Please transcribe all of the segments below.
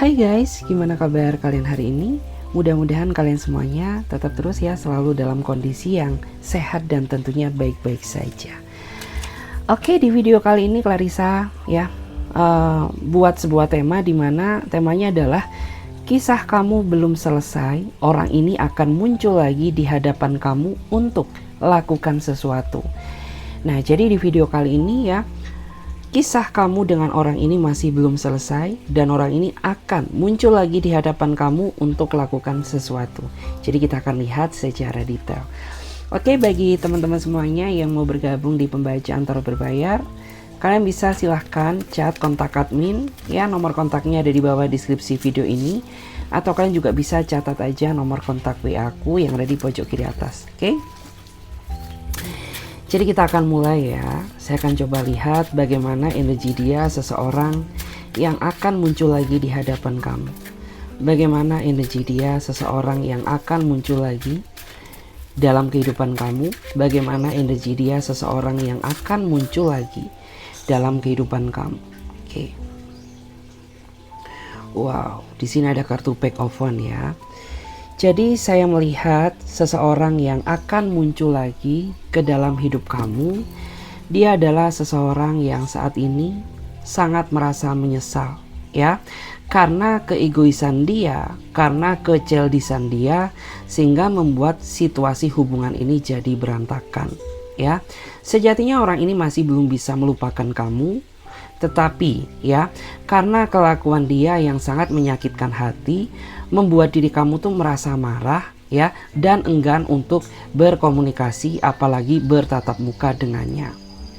Hai guys, gimana kabar kalian hari ini? Mudah-mudahan kalian semuanya tetap terus ya selalu dalam kondisi yang sehat dan tentunya baik-baik saja. Oke, di video kali ini Clarissa ya buat sebuah tema di mana temanya adalah kisah kamu belum selesai, orang ini akan muncul lagi di hadapan kamu untuk lakukan sesuatu. Nah, jadi di video kali ini ya, kisah kamu dengan orang ini masih belum selesai dan orang ini akan muncul lagi di hadapan kamu untuk lakukan sesuatu. Jadi kita akan lihat secara detail. Oke, bagi teman-teman semuanya yang mau bergabung di pembacaan tarot berbayar, kalian bisa silahkan chat kontak admin ya, nomor kontaknya ada di bawah deskripsi video ini, atau kalian juga bisa catat aja nomor kontak WA aku yang ada di pojok kiri atas. Oke, jadi kita akan mulai ya. Saya akan coba lihat bagaimana energi dia seseorang yang akan muncul lagi di hadapan kamu. Bagaimana energi dia seseorang yang akan muncul lagi dalam kehidupan kamu. Bagaimana energi dia seseorang yang akan muncul lagi dalam kehidupan kamu. Oke. Wow, di sini ada kartu Pack of Wands ya. Jadi saya melihat seseorang yang akan muncul lagi ke dalam hidup kamu. Dia adalah seseorang yang saat ini sangat merasa menyesal ya, karena keegoisan dia, karena kecildisan dia, sehingga membuat situasi hubungan ini jadi berantakan ya. Sejatinya orang ini masih belum bisa melupakan kamu, tetapi ya, karena kelakuan dia yang sangat menyakitkan hati, membuat diri kamu tuh merasa marah ya, dan enggan untuk berkomunikasi apalagi bertatap muka dengannya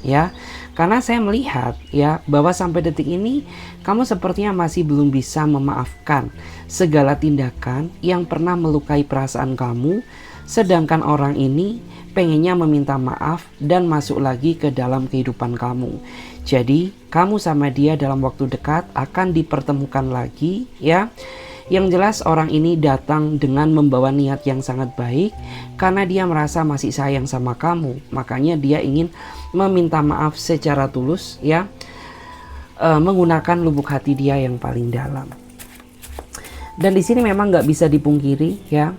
ya. Karena saya melihat ya bahwa sampai detik ini kamu sepertinya masih belum bisa memaafkan segala tindakan yang pernah melukai perasaan kamu, sedangkan orang ini pengennya meminta maaf dan masuk lagi ke dalam kehidupan kamu. Jadi kamu sama dia dalam waktu dekat akan dipertemukan lagi ya. Yang jelas orang ini datang dengan membawa niat yang sangat baik karena dia merasa masih sayang sama kamu. Makanya dia ingin meminta maaf secara tulus ya, menggunakan lubuk hati dia yang paling dalam. Dan di sini memang nggak bisa dipungkiri ya,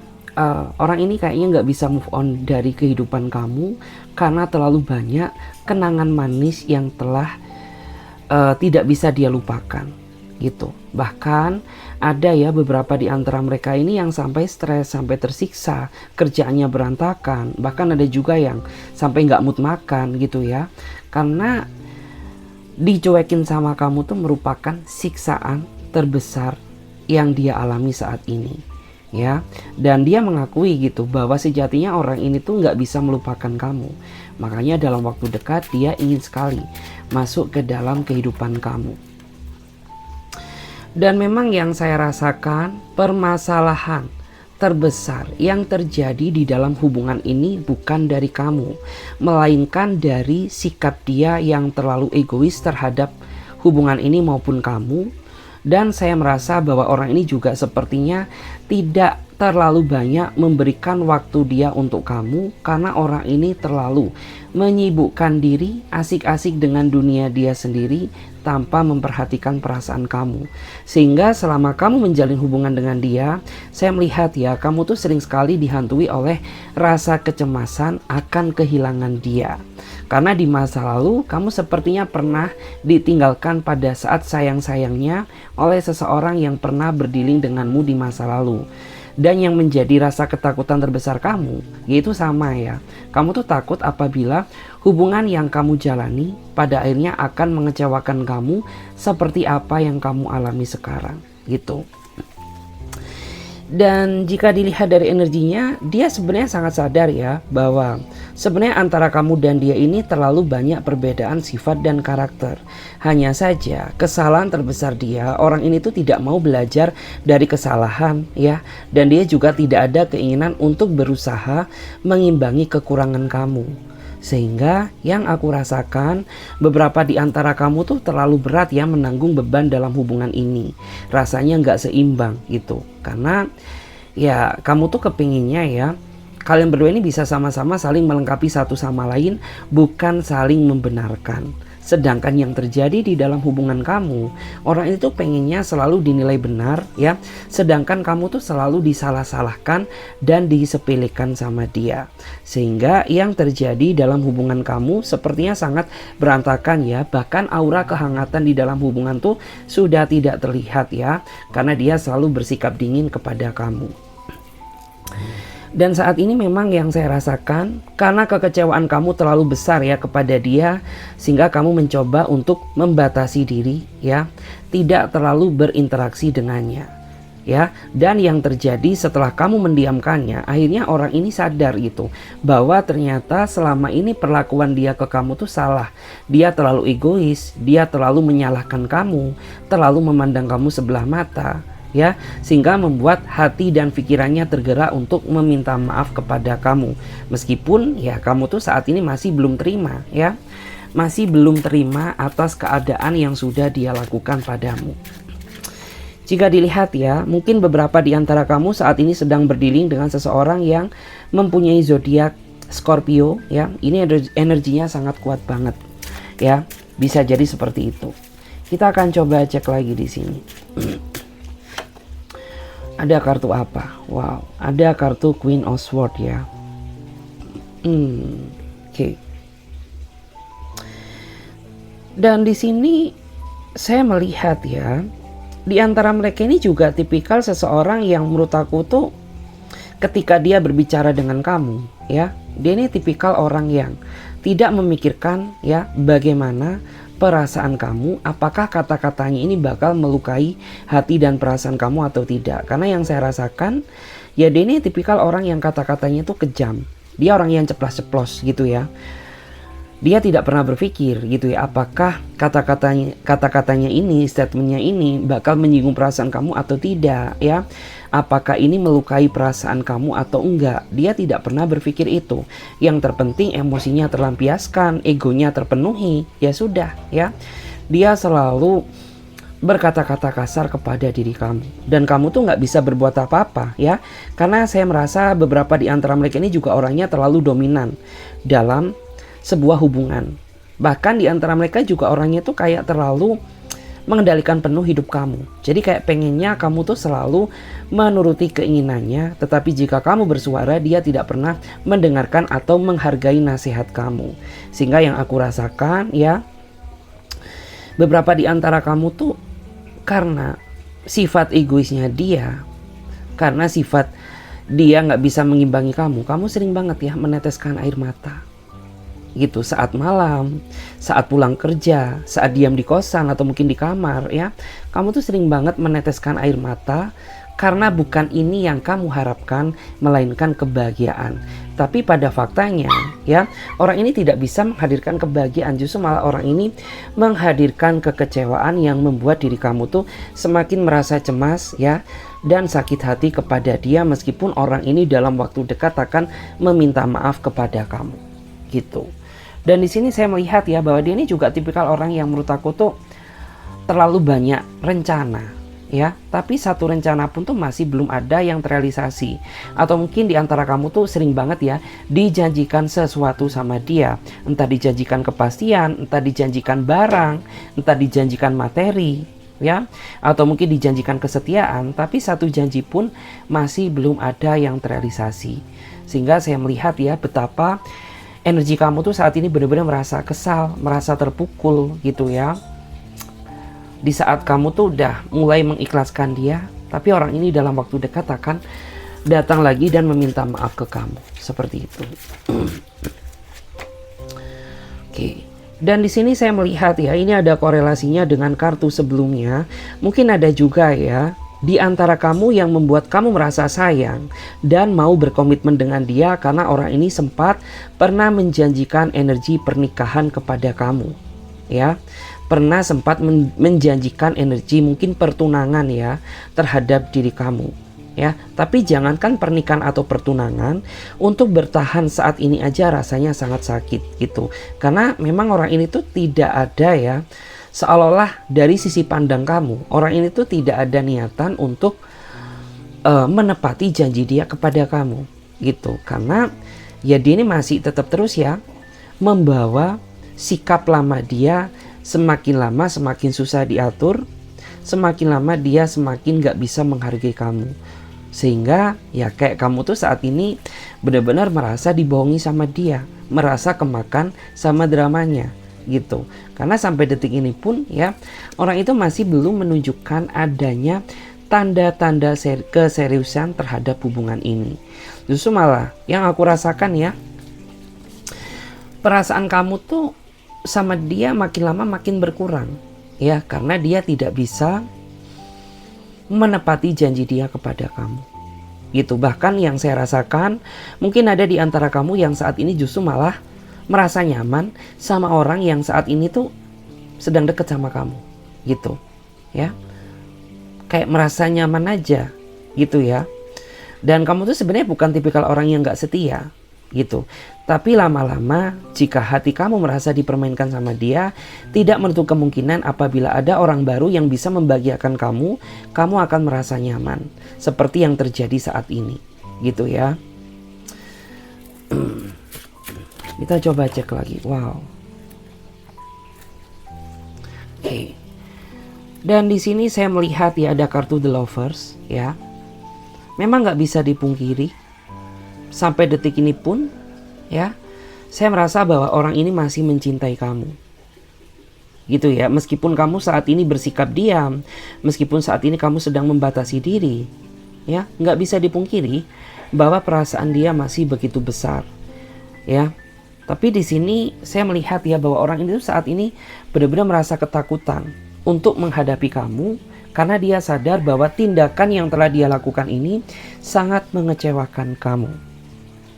orang ini kayaknya nggak bisa move on dari kehidupan kamu karena terlalu banyak kenangan manis yang telah tidak bisa dia lupakan gitu. Bahkan ada ya beberapa di antara mereka ini yang sampai stres, sampai tersiksa, kerjaannya berantakan, bahkan ada juga yang sampai nggak mood makan gitu ya, karena dicuekin sama kamu tuh merupakan siksaan terbesar yang dia alami saat ini ya. Dan dia mengakui gitu bahwa sejatinya orang ini tuh nggak bisa melupakan kamu. Makanya dalam waktu dekat dia ingin sekali masuk ke dalam kehidupan kamu. Dan memang yang saya rasakan, permasalahan terbesar yang terjadi di dalam hubungan ini bukan dari kamu, melainkan dari sikap dia yang terlalu egois terhadap hubungan ini maupun kamu. Dan saya merasa bahwa orang ini juga sepertinya tidak terlalu banyak memberikan waktu dia untuk kamu, karena orang ini terlalu menyibukkan diri, asik-asik dengan dunia dia sendiri tanpa memperhatikan perasaan kamu. Sehingga selama kamu menjalin hubungan dengan dia, saya melihat ya, kamu tuh sering sekali dihantui oleh rasa kecemasan akan kehilangan dia. Karena di masa lalu kamu sepertinya pernah ditinggalkan pada saat sayang-sayangnya oleh seseorang yang pernah berdealing denganmu di masa lalu. Dan yang menjadi rasa ketakutan terbesar kamu, yaitu sama ya, kamu tuh takut apabila hubungan yang kamu jalani pada akhirnya akan mengecewakan kamu seperti apa yang kamu alami sekarang gitu. Dan jika dilihat dari energinya, dia sebenarnya sangat sadar ya bahwa sebenarnya antara kamu dan dia ini terlalu banyak perbedaan sifat dan karakter. Hanya saja kesalahan terbesar dia, orang ini tuh tidak mau belajar dari kesalahan ya. Dan dia juga tidak ada keinginan untuk berusaha mengimbangi kekurangan kamu. Sehingga yang aku rasakan, beberapa di antara kamu tuh terlalu berat ya menanggung beban dalam hubungan ini. Rasanya nggak seimbang gitu. Karena ya kamu tuh kepinginnya ya, kalian berdua ini bisa sama-sama saling melengkapi satu sama lain, bukan saling membenarkan. Sedangkan yang terjadi di dalam hubungan kamu, orang itu pengennya selalu dinilai benar ya, sedangkan kamu tuh selalu disalah-salahkan dan disepelekan sama dia. Sehingga yang terjadi dalam hubungan kamu sepertinya sangat berantakan ya, bahkan aura kehangatan di dalam hubungan tuh sudah tidak terlihat ya, karena dia selalu bersikap dingin kepada kamu. Dan saat ini memang yang saya rasakan karena kekecewaan kamu terlalu besar ya kepada dia, sehingga kamu mencoba untuk membatasi diri ya, tidak terlalu berinteraksi dengannya ya. Dan yang terjadi setelah kamu mendiamkannya, akhirnya orang ini sadar gitu bahwa ternyata selama ini perlakuan dia ke kamu tuh salah. Dia terlalu egois, dia terlalu menyalahkan kamu, terlalu memandang kamu sebelah mata ya, sehingga membuat hati dan pikirannya tergerak untuk meminta maaf kepada kamu. Meskipun ya kamu tuh saat ini masih belum terima ya, masih belum terima atas keadaan yang sudah dia lakukan padamu. Jika dilihat ya, mungkin beberapa di antara kamu saat ini sedang berdealing dengan seseorang yang mempunyai zodiak Scorpio ya. Ini energinya sangat kuat banget ya. Bisa jadi seperti itu. Kita akan coba cek lagi di sini. Ada kartu apa? Wow, ada kartu Queen of Swords ya. Oke. Dan di sini saya melihat ya, di antara mereka ini juga tipikal seseorang yang menurut aku tuh ketika dia berbicara dengan kamu ya, dia ini tipikal orang yang tidak memikirkan ya bagaimana perasaan kamu, apakah kata-katanya ini bakal melukai hati dan perasaan kamu atau tidak. Karena yang saya rasakan ya, dia ini tipikal orang yang kata-katanya itu kejam. Dia orang yang ceplas-ceplos gitu ya. Dia tidak pernah berpikir gitu ya, apakah kata-katanya ini, statementnya ini bakal menyinggung perasaan kamu atau tidak ya. Apakah ini melukai perasaan kamu atau enggak. Dia tidak pernah berpikir itu. Yang terpenting emosinya terlampiaskan, egonya terpenuhi, ya sudah ya. Dia selalu berkata-kata kasar kepada diri kamu, dan kamu tuh nggak bisa berbuat apa-apa ya. Karena saya merasa beberapa di antara mereka ini juga orangnya terlalu dominan dalam sebuah hubungan. Bahkan di antara mereka juga orangnya tuh kayak terlalu mengendalikan penuh hidup kamu. Jadi kayak pengennya kamu tuh selalu menuruti keinginannya, tetapi jika kamu bersuara, dia tidak pernah mendengarkan atau menghargai nasihat kamu. Sehingga yang aku rasakan ya, beberapa di antara kamu tuh karena sifat egoisnya dia, karena sifat dia nggak bisa mengimbangi kamu sering banget ya meneteskan air mata gitu saat malam, saat pulang kerja, saat diam di kosan atau mungkin di kamar ya. Kamu tuh sering banget meneteskan air mata karena bukan ini yang kamu harapkan, melainkan kebahagiaan. Tapi pada faktanya ya, orang ini tidak bisa menghadirkan kebahagiaan, justru malah orang ini menghadirkan kekecewaan yang membuat diri kamu tuh semakin merasa cemas ya, dan sakit hati kepada dia, meskipun orang ini dalam waktu dekat akan meminta maaf kepada kamu gitu. Dan di sini saya melihat ya bahwa dia ini juga tipikal orang yang menurut aku tuh terlalu banyak rencana ya, tapi satu rencana pun tuh masih belum ada yang terrealisasi. Atau mungkin di antara kamu tuh sering banget ya dijanjikan sesuatu sama dia, entah dijanjikan kepastian, entah dijanjikan barang, entah dijanjikan materi ya, atau mungkin dijanjikan kesetiaan, tapi satu janji pun masih belum ada yang terrealisasi. Sehingga saya melihat ya betapa energi kamu tuh saat ini benar-benar merasa kesal, merasa terpukul gitu ya. Di saat kamu tuh udah mulai mengikhlaskan dia, tapi orang ini dalam waktu dekat akan datang lagi dan meminta maaf ke kamu. Seperti itu. Oke. Dan di sini saya melihat ya, ini ada korelasinya dengan kartu sebelumnya. Mungkin ada juga ya di antara kamu yang membuat kamu merasa sayang dan mau berkomitmen dengan dia karena orang ini sempat pernah menjanjikan energi pernikahan kepada kamu ya, pernah sempat menjanjikan energi mungkin pertunangan ya terhadap diri kamu ya. Tapi jangankan pernikahan atau pertunangan, untuk bertahan saat ini aja rasanya sangat sakit gitu, karena memang orang ini tuh tidak ada ya, seolah-olah dari sisi pandang kamu, orang ini tuh tidak ada niatan untuk menepati janji dia kepada kamu gitu. Karena ya dia ini masih tetap terus ya membawa sikap lama dia semakin lama semakin susah diatur, semakin lama dia semakin gak bisa menghargai kamu. Sehingga ya kayak kamu tuh saat ini benar-benar merasa dibohongi sama dia, merasa kemakan sama dramanya gitu. Karena sampai detik ini pun ya, orang itu masih belum menunjukkan adanya tanda-tanda keseriusan terhadap hubungan ini. Justru malah yang aku rasakan ya, perasaan kamu tuh sama dia makin lama makin berkurang ya, karena dia tidak bisa menepati janji dia kepada kamu gitu. Bahkan yang saya rasakan, mungkin ada di antara kamu yang saat ini justru malah merasa nyaman sama orang yang saat ini tuh sedang dekat sama kamu gitu ya, kayak merasa nyaman aja gitu ya. Dan kamu tuh sebenarnya bukan tipikal orang yang gak setia gitu. Tapi lama-lama jika hati kamu merasa dipermainkan sama dia, tidak menutup kemungkinan apabila ada orang baru yang bisa membahagiakan kamu, kamu akan merasa nyaman. Seperti yang terjadi saat ini gitu ya. Kita coba cek lagi. Wow. Oke. Dan di sini saya melihat ya ada kartu The Lovers ya. Memang gak bisa dipungkiri, sampai detik ini pun ya, saya merasa bahwa orang ini masih mencintai kamu gitu ya. Meskipun kamu saat ini bersikap diam, meskipun saat ini kamu sedang membatasi diri ya, nggak bisa dipungkiri bahwa perasaan dia masih begitu besar ya. Tapi di sini saya melihat ya bahwa orang ini saat ini benar-benar merasa ketakutan untuk menghadapi kamu, karena dia sadar bahwa tindakan yang telah dia lakukan ini sangat mengecewakan kamu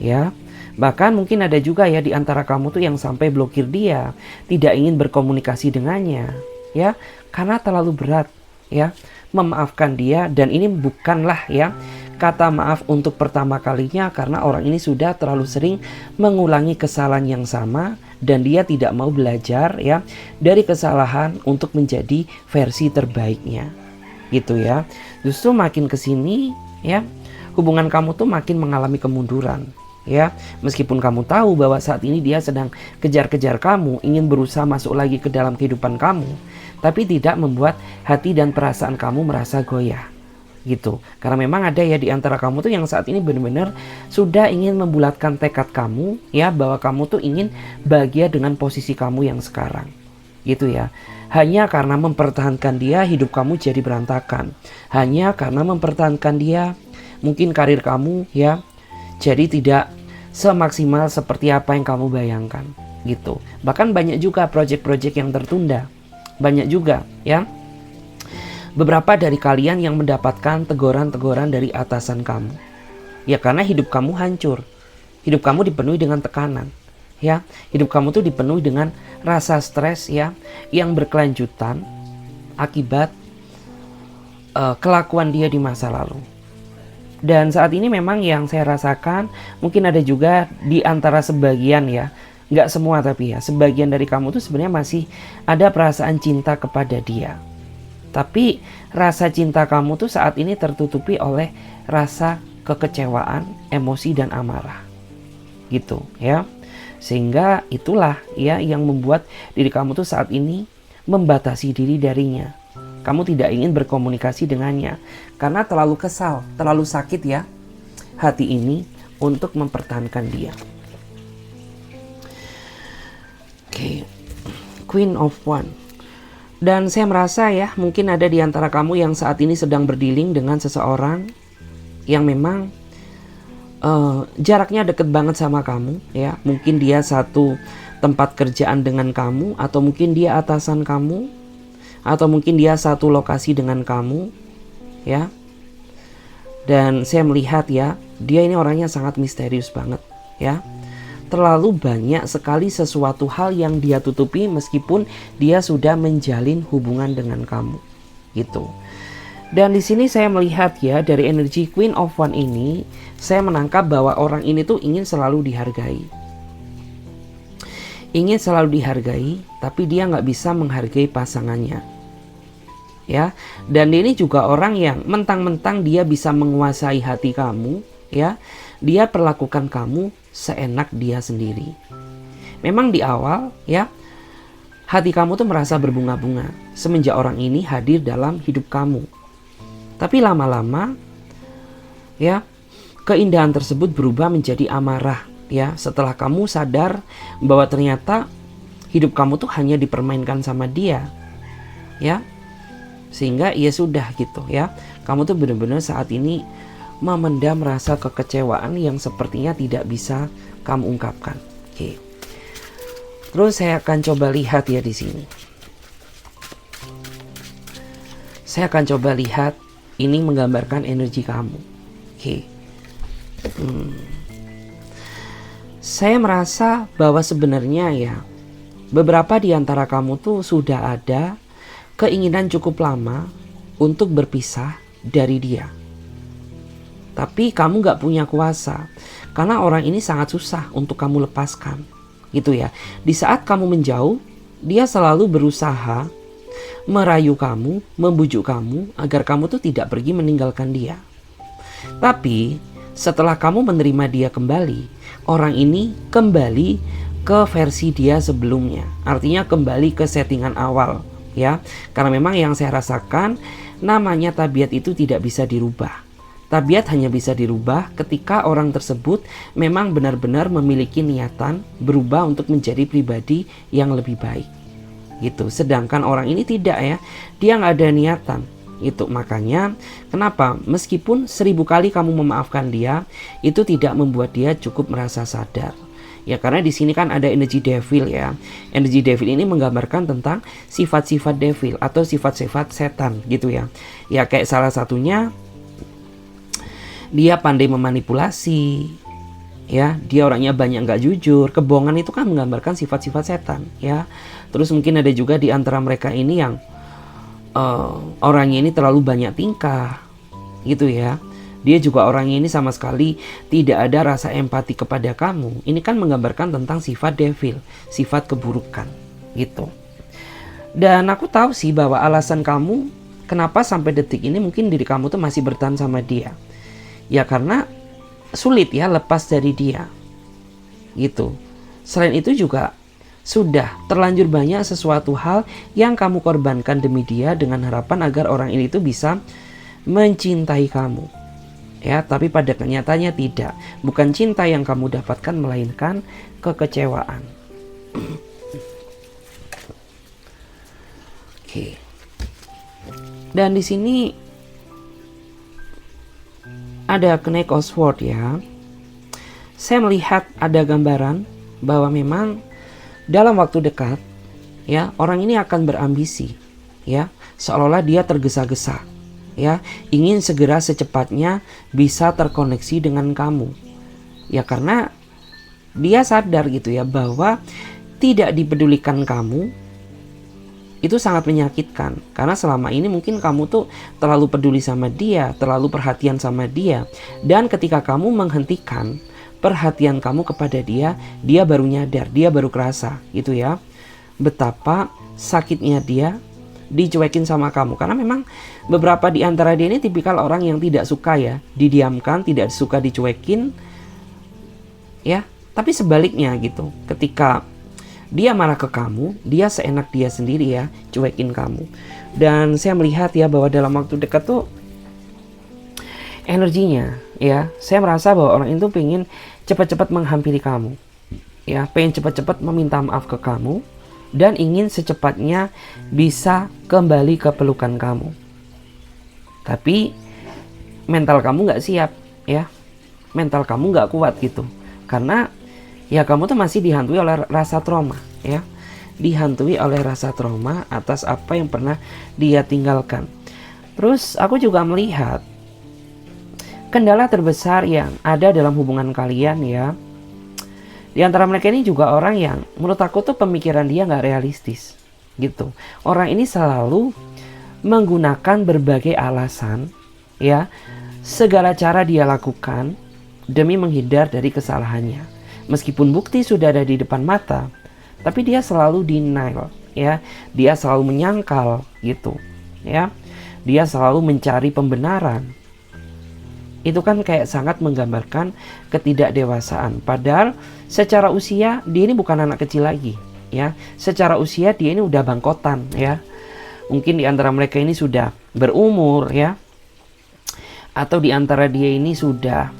ya. Bahkan mungkin ada juga ya di antara kamu tuh yang sampai blokir dia, tidak ingin berkomunikasi dengannya ya, karena terlalu berat ya memaafkan dia. Dan ini bukanlah ya kata maaf untuk pertama kalinya, karena orang ini sudah terlalu sering mengulangi kesalahan yang sama dan dia tidak mau belajar ya dari kesalahan untuk menjadi versi terbaiknya gitu ya. Justru makin kesini ya, hubungan kamu tuh makin mengalami kemunduran ya. Meskipun kamu tahu bahwa saat ini dia sedang kejar-kejar kamu, ingin berusaha masuk lagi ke dalam kehidupan kamu, tapi tidak membuat hati dan perasaan kamu merasa goyah gitu. Karena memang ada ya di antara kamu tuh yang saat ini benar-benar sudah ingin membulatkan tekad kamu ya, bahwa kamu tuh ingin bahagia dengan posisi kamu yang sekarang gitu ya. Hanya karena mempertahankan dia, hidup kamu jadi berantakan. Hanya karena mempertahankan dia, mungkin karir kamu ya jadi tidak semaksimal seperti apa yang kamu bayangkan gitu. Bahkan banyak juga proyek-proyek yang tertunda. Banyak juga ya beberapa dari kalian yang mendapatkan teguran-teguran dari atasan kamu ya, karena hidup kamu hancur. Hidup kamu dipenuhi dengan tekanan ya. Hidup kamu tuh dipenuhi dengan rasa stres ya, yang berkelanjutan akibat kelakuan dia di masa lalu. Dan saat ini memang yang saya rasakan, mungkin ada juga di antara sebagian ya, nggak semua tapi ya, sebagian dari kamu tuh sebenarnya masih ada perasaan cinta kepada dia. Tapi rasa cinta kamu tuh saat ini tertutupi oleh rasa kekecewaan, emosi dan amarah gitu ya. Sehingga itulah ya yang membuat diri kamu tuh saat ini membatasi diri darinya. Kamu tidak ingin berkomunikasi dengannya karena terlalu kesal, terlalu sakit ya hati ini untuk mempertahankan dia. Oke, Queen of Wands. Dan saya merasa ya mungkin ada di antara kamu yang saat ini sedang berdealing dengan seseorang yang memang jaraknya deket banget sama kamu ya. Mungkin dia satu tempat kerjaan dengan kamu, atau mungkin dia atasan kamu, atau mungkin dia satu lokasi dengan kamu ya. Dan saya melihat ya, dia ini orangnya sangat misterius banget ya. Terlalu banyak sekali sesuatu hal yang dia tutupi meskipun dia sudah menjalin hubungan dengan kamu gitu. Dan di sini saya melihat ya dari energi Queen of Wands ini, saya menangkap bahwa orang ini tuh ingin selalu dihargai. Ingin selalu dihargai, tapi dia nggak bisa menghargai pasangannya. Ya, dan ini juga orang yang mentang-mentang dia bisa menguasai hati kamu, ya, dia perlakukan kamu seenak dia sendiri. Memang di awal, ya, hati kamu tuh merasa berbunga-bunga semenjak orang ini hadir dalam hidup kamu. Tapi lama-lama ya, keindahan tersebut berubah menjadi amarah ya, setelah kamu sadar bahwa ternyata hidup kamu tuh hanya dipermainkan sama dia ya. Sehingga ya sudah gitu ya, kamu tuh benar-benar saat ini memendam rasa kekecewaan yang sepertinya tidak bisa kamu ungkapkan. Oke. Terus saya akan coba lihat ya di sini. Saya akan coba lihat, ini menggambarkan energi kamu. Oke. Saya merasa bahwa sebenarnya ya, beberapa di antara kamu tuh sudah ada keinginan cukup lama untuk berpisah dari dia. Tapi kamu gak punya kuasa, karena orang ini sangat susah untuk kamu lepaskan. Gitu ya. Di saat kamu menjauh, dia selalu berusaha merayu kamu, membujuk kamu agar kamu tuh tidak pergi meninggalkan dia. Tapi setelah kamu menerima dia kembali, orang ini kembali ke versi dia sebelumnya. Artinya kembali ke settingan awal ya. Karena memang yang saya rasakan, namanya tabiat itu tidak bisa dirubah. Tabiat hanya bisa dirubah ketika orang tersebut memang benar-benar memiliki niatan berubah untuk menjadi pribadi yang lebih baik. Gitu. Sedangkan orang ini tidak ya, dia nggak ada niatan. Itu makanya kenapa meskipun 1000 kali kamu memaafkan dia, itu tidak membuat dia cukup merasa sadar. Ya karena di sini kan ada energi devil ya. Energi devil ini menggambarkan tentang sifat-sifat devil atau sifat-sifat setan gitu ya. Ya kayak salah satunya, dia pandai memanipulasi, ya, dia orangnya banyak nggak jujur. Kebohongan itu kan menggambarkan sifat-sifat setan, ya. Terus mungkin ada juga di antara mereka ini yang orangnya ini terlalu banyak tingkah, gitu ya. Dia juga orangnya ini sama sekali tidak ada rasa empati kepada kamu. Ini kan menggambarkan tentang sifat devil, sifat keburukan, gitu. Dan aku tahu sih bahwa alasan kamu kenapa sampai detik ini mungkin diri kamu tuh masih bertahan sama dia. Ya karena sulit ya lepas dari dia gitu. Selain itu juga sudah terlanjur banyak sesuatu hal yang kamu korbankan demi dia dengan harapan agar orang ini tuh bisa mencintai kamu. Ya, tapi pada kenyataannya tidak. Bukan cinta yang kamu dapatkan melainkan kekecewaan. Oke. Dan di sini ada Knight of Swords ya. Saya melihat ada gambaran bahwa memang dalam waktu dekat ya, orang ini akan berambisi ya, seolah-olah dia tergesa-gesa ya, ingin segera secepatnya bisa terkoneksi dengan kamu. Ya karena dia sadar gitu ya bahwa tidak dipedulikan kamu itu sangat menyakitkan. Karena selama ini mungkin kamu tuh terlalu peduli sama dia, terlalu perhatian sama dia. Dan ketika kamu menghentikan perhatian kamu kepada dia, dia baru nyadar, dia baru kerasa gitu ya, betapa sakitnya dia dicuekin sama kamu. Karena memang beberapa di antara dia ini tipikal orang yang tidak suka ya didiamkan, tidak suka dicuekin ya. Tapi sebaliknya gitu, ketika dia marah ke kamu, dia seenak dia sendiri ya, cuekin kamu. Dan saya melihat ya bahwa dalam waktu dekat tuh energinya ya, saya merasa bahwa orang itu pengen cepat-cepat menghampiri kamu ya, pengen cepat-cepat meminta maaf ke kamu dan ingin secepatnya bisa kembali ke pelukan kamu. Tapi mental kamu nggak siap ya, mental kamu nggak kuat gitu, karena ya kamu tuh masih dihantui oleh rasa trauma ya, dihantui oleh rasa trauma atas apa yang pernah dia tinggalkan. Terus aku juga melihat kendala terbesar yang ada dalam hubungan kalian ya, di antara mereka ini juga orang yang menurut aku tuh pemikiran dia nggak realistis gitu. Orang ini selalu menggunakan berbagai alasan ya, segala cara dia lakukan demi menghindar dari kesalahannya. Meskipun bukti sudah ada di depan mata, tapi dia selalu denial ya, dia selalu menyangkal gitu ya, dia selalu mencari pembenaran. Itu kan kayak sangat menggambarkan ketidakdewasaan. Padahal secara usia dia ini bukan anak kecil lagi ya. Secara usia dia ini udah bangkotan ya. Mungkin di antara mereka ini sudah berumur ya. Atau di antara dia ini sudah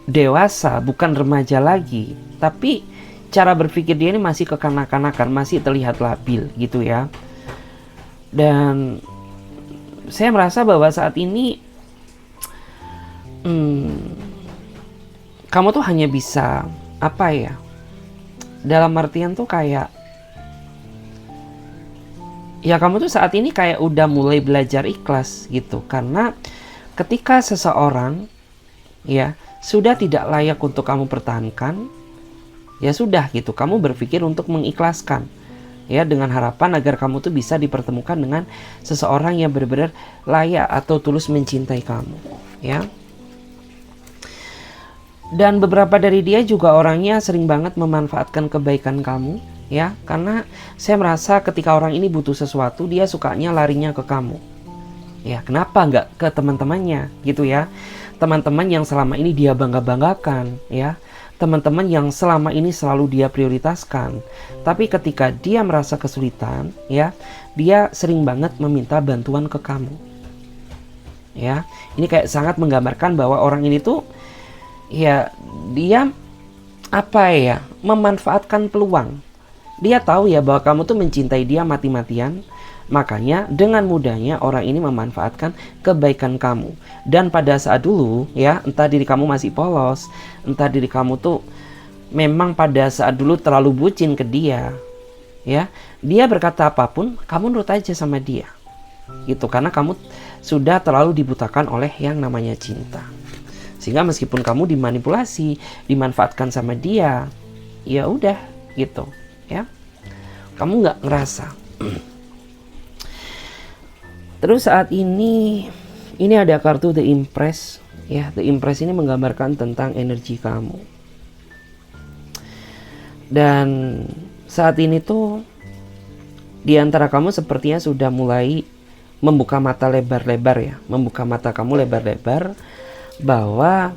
dewasa, bukan remaja lagi. Tapi cara berpikir dia ini masih kekanak-kanakan, masih terlihat labil gitu ya. Dan saya merasa bahwa saat ini kamu tuh hanya bisa apa ya, dalam artian tuh kayak ya kamu tuh saat ini kayak udah mulai belajar ikhlas gitu. Karena ketika seseorang ya sudah tidak layak untuk kamu pertahankan, ya sudah gitu, kamu berpikir untuk mengikhlaskan ya, dengan harapan agar kamu tuh bisa dipertemukan dengan seseorang yang benar-benar layak atau tulus mencintai kamu ya. Dan beberapa dari dia juga orangnya sering banget memanfaatkan kebaikan kamu ya, karena saya merasa ketika orang ini butuh sesuatu, dia sukanya larinya ke kamu ya. Kenapa nggak ke teman-temannya gitu ya, teman-teman yang selama ini dia bangga-banggakan ya, teman-teman yang selama ini selalu dia prioritaskan. Tapi ketika dia merasa kesulitan ya, dia sering banget meminta bantuan ke kamu ya. Ini kayak sangat menggambarkan bahwa orang ini tuh ya, dia apa ya, memanfaatkan peluang. Dia tahu ya bahwa kamu tuh mencintai dia mati-matian. Makanya dengan mudahnya orang ini memanfaatkan kebaikan kamu. Dan pada saat dulu ya, entah diri kamu masih polos, entah diri kamu tuh memang pada saat dulu terlalu bucin ke dia ya, dia berkata apapun kamu nurut aja sama dia gitu. Karena kamu sudah terlalu dibutakan oleh yang namanya cinta. Sehingga meskipun kamu dimanipulasi, dimanfaatkan sama dia, ya udah gitu ya, kamu nggak ngerasa. Terus saat ini ada kartu The Empress ya. The Empress ini menggambarkan tentang energi kamu. Dan saat ini tuh di antara kamu sepertinya sudah mulai membuka mata lebar-lebar ya, membuka mata kamu lebar-lebar bahwa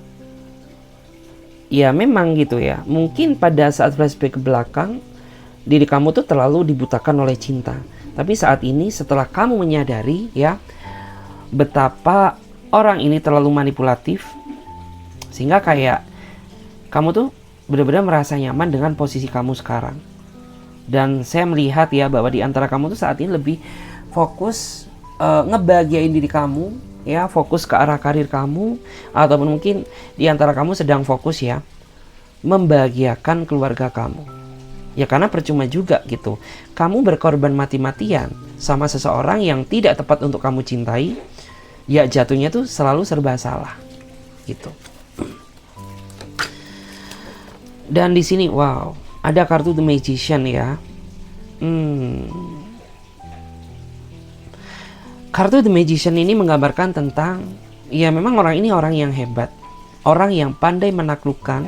ya memang gitu ya, mungkin pada saat flashback ke belakang diri kamu tuh terlalu dibutakan oleh cinta. Tapi saat ini setelah kamu menyadari ya betapa orang ini terlalu manipulatif, sehingga kayak kamu tuh benar-benar merasa nyaman dengan posisi kamu sekarang. Dan saya melihat ya bahwa di antara kamu tuh saat ini lebih fokus ngebahagiain diri kamu ya, fokus ke arah karir kamu, ataupun mungkin di antara kamu sedang fokus ya membahagiakan keluarga kamu ya. Karena percuma juga gitu kamu berkorban mati-matian sama seseorang yang tidak tepat untuk kamu cintai, ya jatuhnya tuh selalu serba salah gitu. Dan di sini wow, ada kartu The Magician ya. Kartu The Magician ini menggambarkan tentang ya memang orang ini orang yang hebat, orang yang pandai menaklukkan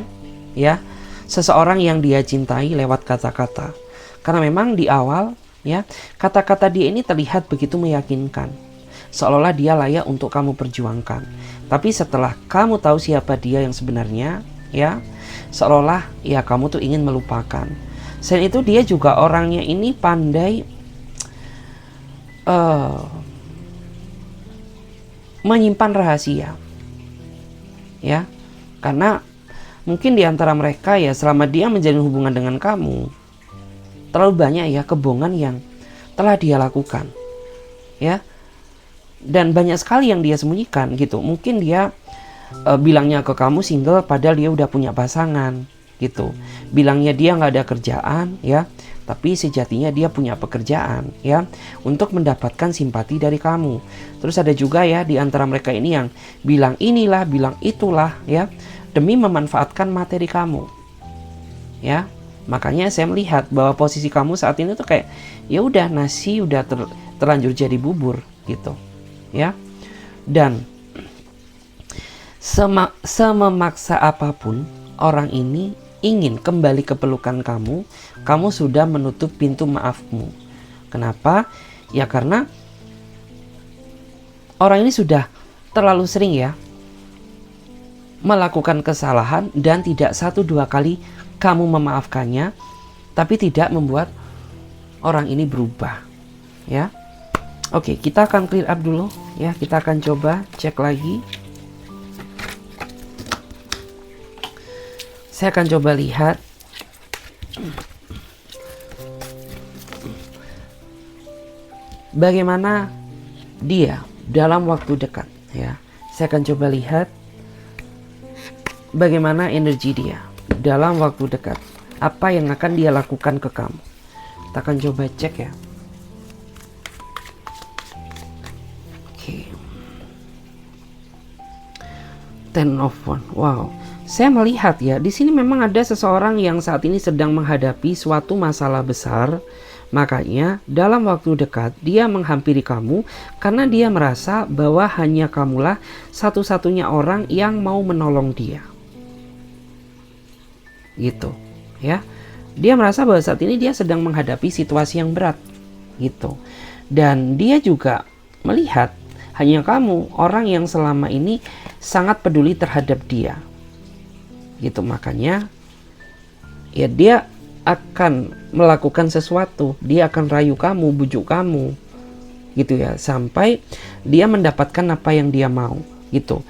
ya seseorang yang dia cintai lewat kata-kata. Karena memang di awal ya kata-kata dia ini terlihat begitu meyakinkan, seolah-olah dia layak untuk kamu perjuangkan. Tapi setelah kamu tahu siapa dia yang sebenarnya ya, seolah-olah ya kamu tuh ingin melupakan. Selain itu dia juga orangnya ini pandai menyimpan rahasia ya. Karena mungkin di antara mereka ya selama dia menjalin hubungan dengan kamu, terlalu banyak ya kebohongan yang telah dia lakukan ya. Dan banyak sekali yang dia sembunyikan gitu. Mungkin dia bilangnya ke kamu single padahal dia udah punya pasangan gitu. Bilangnya dia nggak ada kerjaan ya, tapi sejatinya dia punya pekerjaan ya, untuk mendapatkan simpati dari kamu. Terus ada juga ya di antara mereka ini yang bilang inilah, bilang itulah ya, demi memanfaatkan materi kamu ya. Makanya saya melihat bahwa posisi kamu saat ini tuh kayak ya udah nasi udah terlanjur jadi bubur gitu ya. Dan sememaksa apapun orang ini ingin kembali ke pelukan kamu, kamu sudah menutup pintu maafmu. Kenapa? Ya karena orang ini sudah terlalu sering ya melakukan kesalahan dan tidak 1-2 kali kamu memaafkannya. tapi tidak membuat orang ini berubah, ya. Oke, kita akan clear up dulu, ya. Kita akan coba cek lagi. Saya akan coba lihat bagaimana dia dalam waktu dekat, ya. Saya akan coba lihat bagaimana energi dia dalam waktu dekat. Apa yang akan dia lakukan ke kamu? Kita akan coba cek, ya. Oke. Ten of Wands. Wow. Saya melihat, ya, di sini memang ada seseorang yang saat ini sedang menghadapi suatu masalah besar. Makanya dalam waktu dekat dia menghampiri kamu karena dia merasa bahwa hanya kamulah satu-satunya orang yang mau menolong dia. Gitu, ya. Dia merasa bahwa saat ini dia sedang menghadapi situasi yang berat, gitu. Dan dia juga melihat hanya kamu orang yang selama ini sangat peduli terhadap dia. Gitu, makanya ya dia akan melakukan sesuatu, dia akan rayu kamu, bujuk kamu, gitu ya, sampai dia mendapatkan apa yang dia mau, gitu.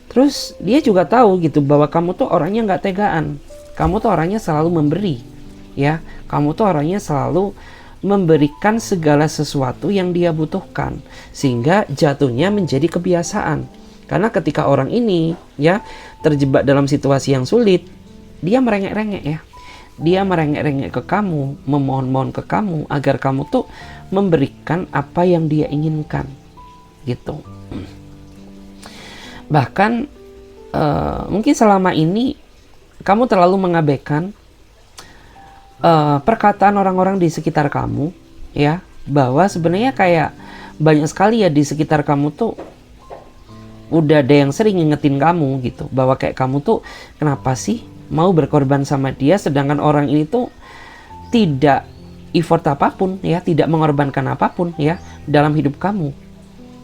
Terus dia juga tahu gitu bahwa kamu tuh orangnya nggak tegaan, kamu tuh orangnya selalu memberi, ya, kamu tuh orangnya selalu memberikan segala sesuatu yang dia butuhkan, sehingga jatuhnya menjadi kebiasaan. Karena ketika orang ini, ya, terjebak dalam situasi yang sulit, dia merengek-rengek, ya. Dia merengek-rengek ke kamu, memohon-mohon ke kamu agar kamu tuh memberikan apa yang dia inginkan, gitu. Bahkan mungkin selama ini kamu terlalu mengabaikan perkataan orang-orang di sekitar kamu, ya, bahwa sebenarnya kayak banyak sekali ya di sekitar kamu tuh udah ada yang sering ngingetin kamu gitu, bahwa kayak kamu tuh kenapa sih mau berkorban sama dia sedangkan orang ini tuh tidak effort apapun, ya, tidak mengorbankan apapun, ya, dalam hidup kamu.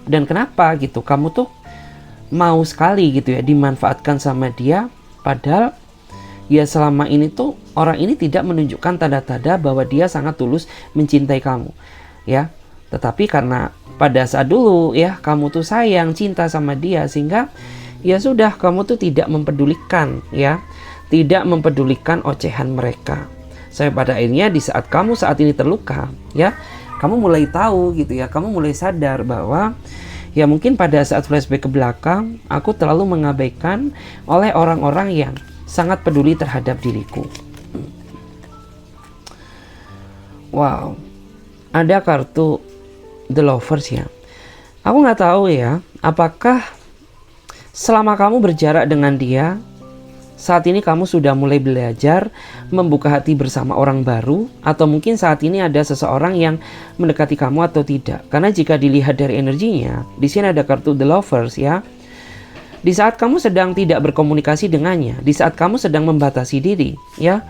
Dan kenapa gitu kamu tuh mau sekali gitu ya dimanfaatkan sama dia, padahal ya selama ini tuh orang ini tidak menunjukkan tanda-tanda bahwa dia sangat tulus mencintai kamu, ya. Tetapi karena pada saat dulu, ya, kamu tuh sayang, cinta sama dia, sehingga ya sudah kamu tuh tidak mempedulikan, ya, tidak mempedulikan ocehan mereka. Sampai pada akhirnya di saat kamu saat ini terluka, ya, kamu mulai tahu gitu ya, kamu mulai sadar bahwa ya mungkin pada saat flashback ke belakang aku terlalu mengabaikan oleh orang-orang yang sangat peduli terhadap diriku. Wow, ada kartu The Lovers, ya. Aku nggak tahu ya, apakah selama kamu berjarak dengan dia, saat ini kamu sudah mulai belajar membuka hati bersama orang baru, atau mungkin saat ini ada seseorang yang mendekati kamu atau tidak. Karena jika dilihat dari energinya, di sini ada kartu The Lovers, ya. Di saat kamu sedang tidak berkomunikasi dengannya, di saat kamu sedang membatasi diri, ya,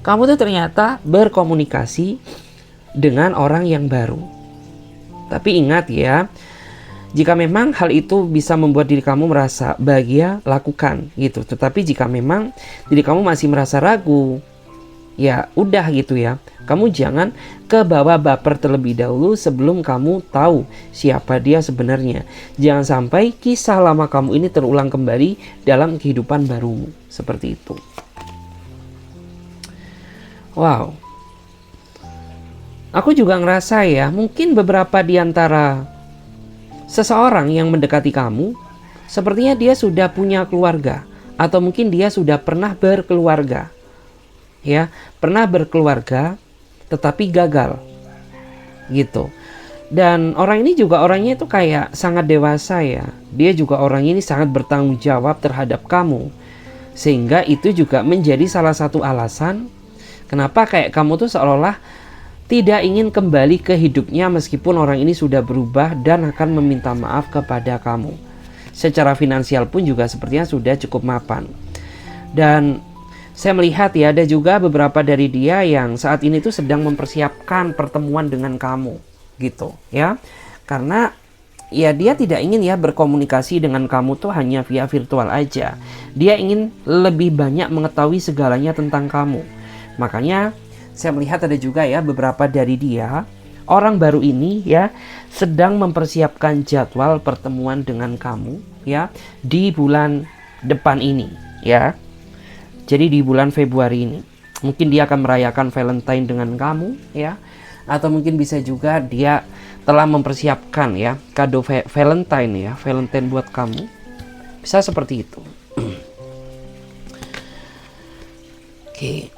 kamu tuh ternyata berkomunikasi dengan orang yang baru. Tapi ingat ya, jika memang hal itu bisa membuat diri kamu merasa bahagia, lakukan gitu. Tetapi jika memang diri kamu masih merasa ragu, ya udah gitu ya. Kamu jangan kebawa baper terlebih dahulu sebelum kamu tahu siapa dia sebenarnya. Jangan sampai kisah lama kamu ini terulang kembali dalam kehidupan barumu. Seperti itu. Wow. Aku juga ngerasa ya, mungkin beberapa di antara seseorang yang mendekati kamu, sepertinya dia sudah punya keluarga, atau mungkin dia sudah pernah berkeluarga, ya, pernah berkeluarga, tetapi gagal, gitu. Dan orang ini juga orangnya itu kayak sangat dewasa, ya. Dia juga orang ini sangat bertanggung jawab terhadap kamu, sehingga itu juga menjadi salah satu alasan kenapa kayak kamu tuh seolah-olah tidak ingin kembali ke hidupnya meskipun orang ini sudah berubah dan akan meminta maaf kepada kamu. Secara finansial pun juga sepertinya sudah cukup mapan. Dan saya melihat ya, ada juga beberapa dari dia yang saat ini tuh sedang mempersiapkan pertemuan dengan kamu, gitu ya. Karena ya dia tidak ingin ya berkomunikasi dengan kamu tuh hanya via virtual aja. Dia ingin lebih banyak mengetahui segalanya tentang kamu. Makanya saya melihat ada juga ya beberapa dari dia, orang baru ini ya sedang mempersiapkan jadwal pertemuan dengan kamu ya di bulan depan ini ya. Jadi di bulan Februari ini mungkin dia akan merayakan Valentine dengan kamu ya, atau mungkin bisa juga dia telah mempersiapkan ya kado Valentine buat kamu. Bisa seperti itu. Oke.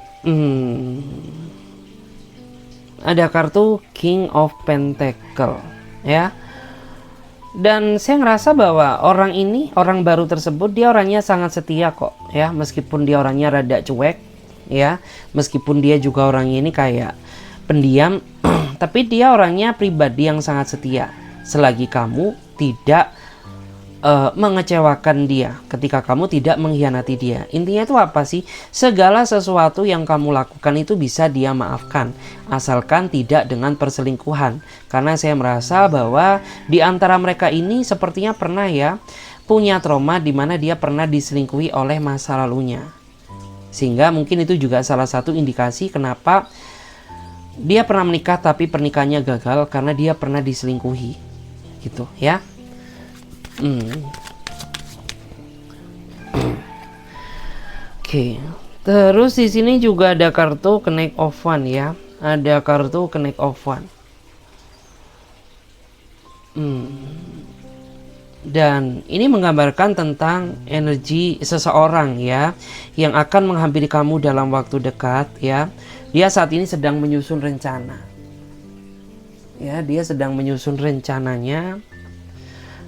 Ada kartu King of Pentacle ya. Dan saya ngerasa bahwa orang ini, orang baru tersebut, dia orangnya sangat setia kok ya, meskipun dia orangnya rada cuek ya, meskipun dia juga orangnya ini kayak pendiam, tapi dia orangnya pribadi yang sangat setia selagi kamu tidak mengecewakan dia, ketika kamu tidak mengkhianati dia. Intinya itu apa sih? Segala sesuatu yang kamu lakukan itu bisa dia maafkan, asalkan tidak dengan perselingkuhan. Karena saya merasa bahwa di antara mereka ini sepertinya pernah ya punya trauma di mana dia pernah diselingkuhi oleh masa lalunya. Sehingga mungkin itu juga salah satu indikasi kenapa dia pernah menikah tapi pernikahannya gagal, karena dia pernah diselingkuhi. Gitu ya. Oke. Terus di sini juga ada kartu Knight of Wands ya. Ada kartu Knight of Wands. Dan ini menggambarkan tentang energi seseorang ya yang akan menghampiri kamu dalam waktu dekat ya. Dia saat ini sedang menyusun rencana. Ya, dia sedang menyusun rencananya,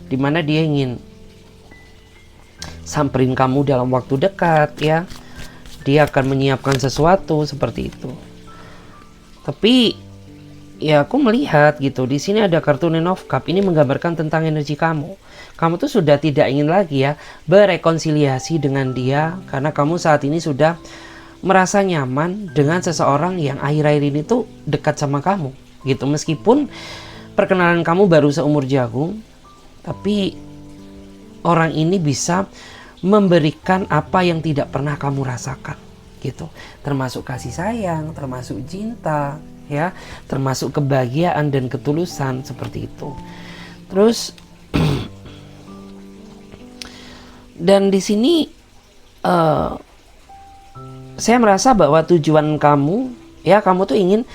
di mana dia ingin samperin kamu dalam waktu dekat ya. Dia akan menyiapkan sesuatu seperti itu. Tapi ya aku melihat gitu, di sini ada kartu Nine of Cups. Ini menggambarkan tentang energi kamu. Kamu tuh sudah tidak ingin lagi ya berekonsiliasi dengan dia, karena kamu saat ini sudah merasa nyaman dengan seseorang yang akhir-akhir ini tuh dekat sama kamu gitu. Meskipun perkenalan kamu baru seumur jagung, tapi orang ini bisa memberikan apa yang tidak pernah kamu rasakan gitu. Termasuk kasih sayang, termasuk cinta ya, termasuk kebahagiaan dan ketulusan seperti itu. Terus dan di sini saya merasa bahwa tujuan kamu ya, kamu tuh ingin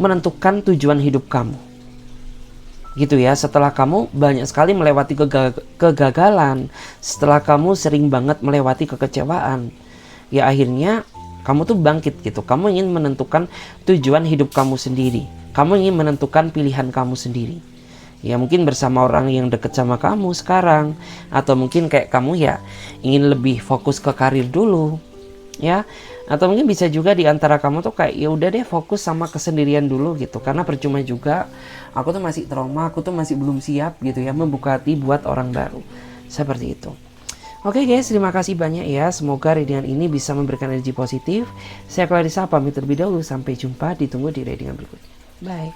menentukan tujuan hidup kamu gitu ya. Setelah kamu banyak sekali melewati kegagalan, setelah kamu sering banget melewati kekecewaan, ya akhirnya kamu tuh bangkit gitu. Kamu ingin menentukan tujuan hidup kamu sendiri, kamu ingin menentukan pilihan kamu sendiri ya. Mungkin bersama orang yang deket sama kamu sekarang, atau mungkin kayak kamu ya ingin lebih fokus ke karir dulu ya, atau mungkin bisa juga di antara kamu tuh kayak ya udah deh fokus sama kesendirian dulu gitu. Karena percuma juga, aku tuh masih trauma, aku tuh masih belum siap gitu ya membuka hati buat orang baru seperti itu. Oke guys, terima kasih banyak ya. Semoga readingan ini bisa memberikan energi positif. Saya Clarissa pamit terlebih dahulu, sampai jumpa, ditunggu di readingan berikutnya. Bye.